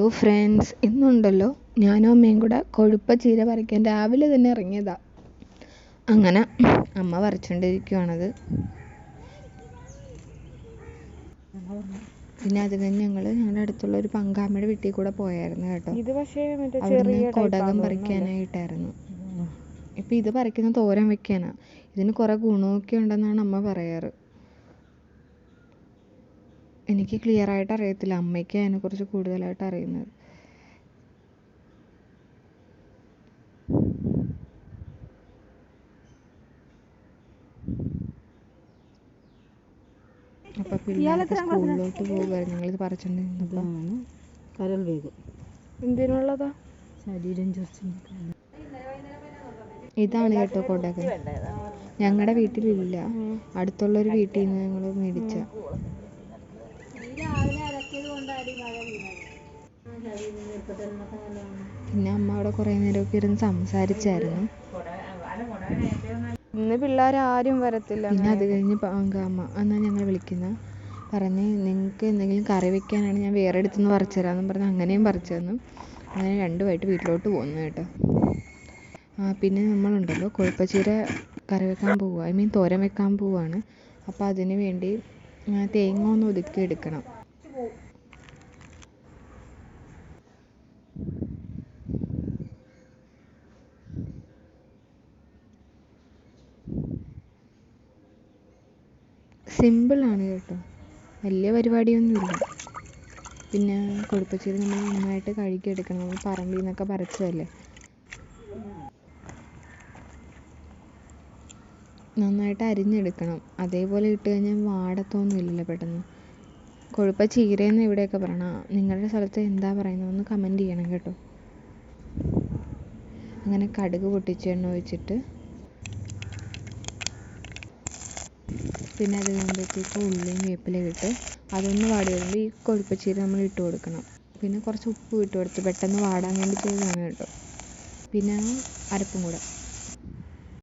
Hello friends, ഇന്നുണ്ടല്ലോ ഞാനും അമ്മയും കൂടെ കൊഴുപ്പ ചീര പറിക്കാൻ രാവിലെ തന്നെ ഇറങ്ങിയതാ. അങ്ങനെ അമ്മ പറിച്ചുകൊണ്ടിരിക്കുവാണത്. പിന്നെ അത് കഴിഞ്ഞ് ഞങ്ങളുടെ അടുത്തുള്ള ഒരു പങ്കാമ്മയുടെ വീട്ടിൽ കൂടെ പോയായിരുന്നു കേട്ടോ. അവിടുന്ന് കൊടകം പറിക്കാനായിട്ടായിരുന്നു. ഇപ്പം ഇത് പറിക്കുന്ന തോരൻ വെക്കാനാ. ഇതിന് കുറേ ഗുണമൊക്കെ ഉണ്ടെന്നാണ് അമ്മ പറയാറ്. എനിക്ക് ക്ലിയർ ആയിട്ട് അറിയത്തില്ല, അമ്മയ്ക്ക് അതിനെക്കുറിച്ച് കൂടുതലായിട്ട് അറിയുന്നത്. അപ്പം പിള്ളേർക്ക് സ്കൂളിലോട്ട് പോകുമായിരുന്നു. ഞങ്ങളിത് പറിച്ചുകൊണ്ടിരുന്നപ്പോൾ കരൾ വേഗം എന്തിനുള്ളതാ? ശരീരം ഇതാണ് കേട്ടോ കൊടകൻ. ഞങ്ങളുടെ വീട്ടിലില്ല, അടുത്തുള്ളൊരു വീട്ടിൽ നിന്ന് ഞങ്ങൾ മേടിച്ച. പിന്നെ അമ്മ അവിടെ കുറേ നേരമൊക്കെ ഇരുന്ന് സംസാരിച്ചായിരുന്നു. ഇന്ന് പിള്ളേർ ആരും വരത്തില്ല. പിന്നെ അത് കഴിഞ്ഞ് പങ്കാമ്മ എന്നാണ് ഞങ്ങൾ വിളിക്കുന്നത്, പറഞ്ഞ് നിങ്ങൾക്ക് എന്തെങ്കിലും കറി വെക്കാനാണ് ഞാൻ വേറെ അടുത്തുനിന്ന് പറിച്ചു തരാമെന്നും പറഞ്ഞ് അങ്ങനെയും പറിച്ചു തന്നു. അങ്ങനെ രണ്ടുമായിട്ട് വീട്ടിലോട്ട് പോകുന്നു കേട്ടോ. പിന്നെ നമ്മളുണ്ടല്ലോ കൊഴുപ്പച്ചീര കറി വെക്കാൻ പോവുക, തോരൻ വെക്കാൻ പോവുകയാണ്. അപ്പോൾ അതിന് വേണ്ടി തേങ്ങ ഒന്ന് ഒതുക്കി എടുക്കണം. സിമ്പിളാണ് കേട്ടോ, വലിയ പരിപാടിയൊന്നുമില്ല. പിന്നെ കൊഴുപ്പച്ചീര നമ്മൾ നന്നായിട്ട് കഴുകിയെടുക്കണം. നമ്മൾ പറമ്പിൽ നിന്നൊക്കെ പറിച്ചതല്ലേ, നന്നായിട്ട് അരിഞ്ഞെടുക്കണം. അതേപോലെ ഇട്ട് കഴിഞ്ഞാൽ വാടത്തൊന്നുമില്ലല്ലോ പെട്ടെന്ന്. കൊഴുപ്പ ചീരയെന്ന് ഇവിടെയൊക്കെ പറയണം. നിങ്ങളുടെ സ്ഥലത്ത് എന്താ പറയുന്നത് ഒന്ന് കമൻറ്റ് ചെയ്യണം കേട്ടോ. അങ്ങനെ കടുക് പൊട്ടിച്ച് എണ്ണ ഒഴിച്ചിട്ട് പിന്നെ അത് കഴിയുമ്പോഴത്തേക്ക് ഉള്ളിയും വേപ്പിലയും ഇട്ട് അതൊന്ന് വാടി വരുമ്പോൾ ഈ കൊഴുപ്പച്ചീര നമ്മൾ ഇട്ട് കൊടുക്കണം. പിന്നെ കുറച്ച് ഉപ്പ് ഇട്ട് കൊടുത്ത് പെട്ടെന്ന് വാടാൻ വേണ്ടി ചെയ്തതാണ് കേട്ടോ. പിന്നെ അരപ്പും കൂടെ